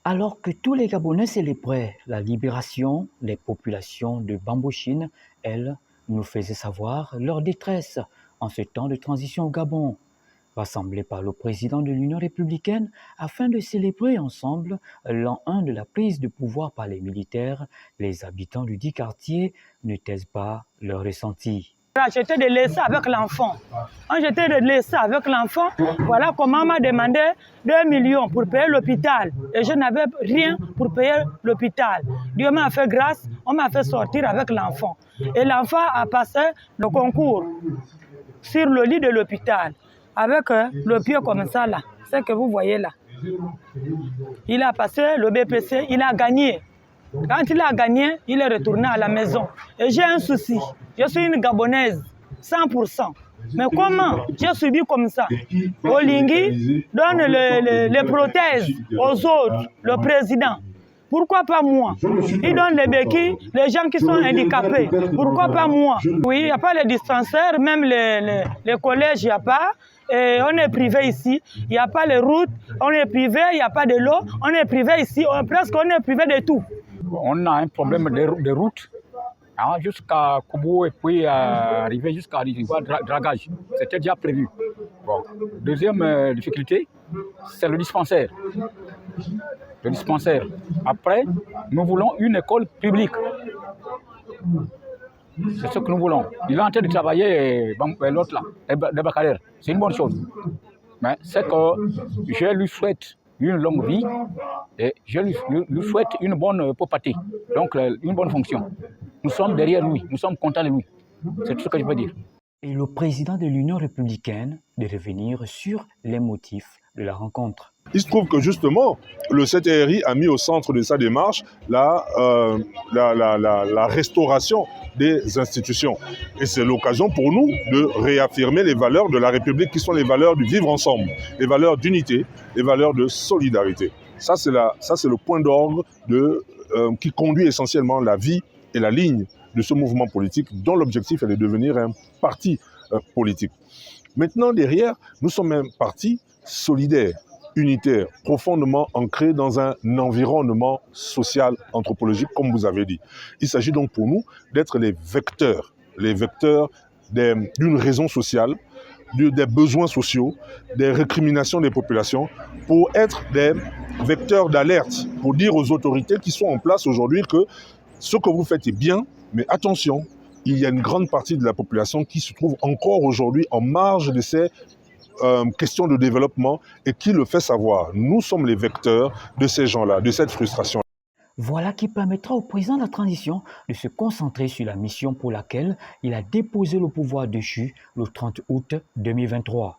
Alors que tous les Gabonais célébraient la libération, les populations de Bambochine, elles, nous faisaient savoir leur détresse en ce temps de transition au Gabon. Rassemblés par le président de l'Union républicaine afin de célébrer ensemble l'an 1 de la prise de pouvoir par les militaires, les habitants du dit quartier ne taisent pas leur ressenti. J'étais de laisser avec l'enfant. Quand j'étais de laisser avec l'enfant, voilà comment on m'a demandé 2 millions pour payer l'hôpital. Et je n'avais rien pour payer l'hôpital. Dieu m'a fait grâce, on m'a fait sortir avec l'enfant. Et l'enfant a passé le concours sur le lit de l'hôpital, avec le pied comme ça là, ce que vous voyez là. Il a passé le BPC, il a gagné. Quand il a gagné, il est retourné à la maison. Et j'ai un souci. Je suis une Gabonaise, 100%. Mais comment j'ai subi comme ça? Olingui donne les prothèses aux autres, le président. Pourquoi pas moi? Il donne les béquilles, les gens qui sont handicapés. Pourquoi pas moi? Oui, il n'y a pas les dispensaires, même les collèges, il n'y a pas. Et on est privé ici, il n'y a pas les routes, on est privé, il n'y a pas de l'eau, on est privé ici, presque on est privé de tout. On a un problème de route jusqu'à Kobo et puis arriver jusqu'à l'Ivoire dragage. C'était déjà prévu. Bon. Deuxième difficulté, c'est le dispensaire. Le dispensaire. Après, nous voulons une école publique. C'est ce que nous voulons. Il est en train de travailler, l'autre là, le Bacalère. C'est une bonne chose. Mais c'est que je lui souhaite une longue vie et je lui souhaite une bonne pauvreté, donc une bonne fonction. Nous sommes derrière lui, nous sommes contents de lui. C'est tout ce que je peux dire. Et le président de l'Union républicaine de revenir sur les motifs de la rencontre. Il se trouve que justement, le CTRI a mis au centre de sa démarche la restauration des institutions. Et c'est l'occasion pour nous de réaffirmer les valeurs de la République qui sont les valeurs du vivre ensemble, les valeurs d'unité, les valeurs de solidarité. Ça, c'est le point d'orgue qui conduit essentiellement la vie et la ligne de ce mouvement politique dont l'objectif est de devenir un parti politique. Maintenant, derrière, nous sommes un parti solidaire, unitaire, profondément ancré dans un environnement social, anthropologique, comme vous avez dit. Il s'agit donc pour nous d'être les vecteurs d'une raison sociale, des besoins sociaux, des récriminations des populations, pour être des vecteurs d'alerte, pour dire aux autorités qui sont en place aujourd'hui que ce que vous faites est bien, mais attention, il y a une grande partie de la population qui se trouve encore aujourd'hui en marge de ces questions de développement et qui le fait savoir. Nous sommes les vecteurs de ces gens-là, de cette frustration. Voilà qui permettra au président de la transition de se concentrer sur la mission pour laquelle il a déposé le pouvoir déchu le 30 août 2023.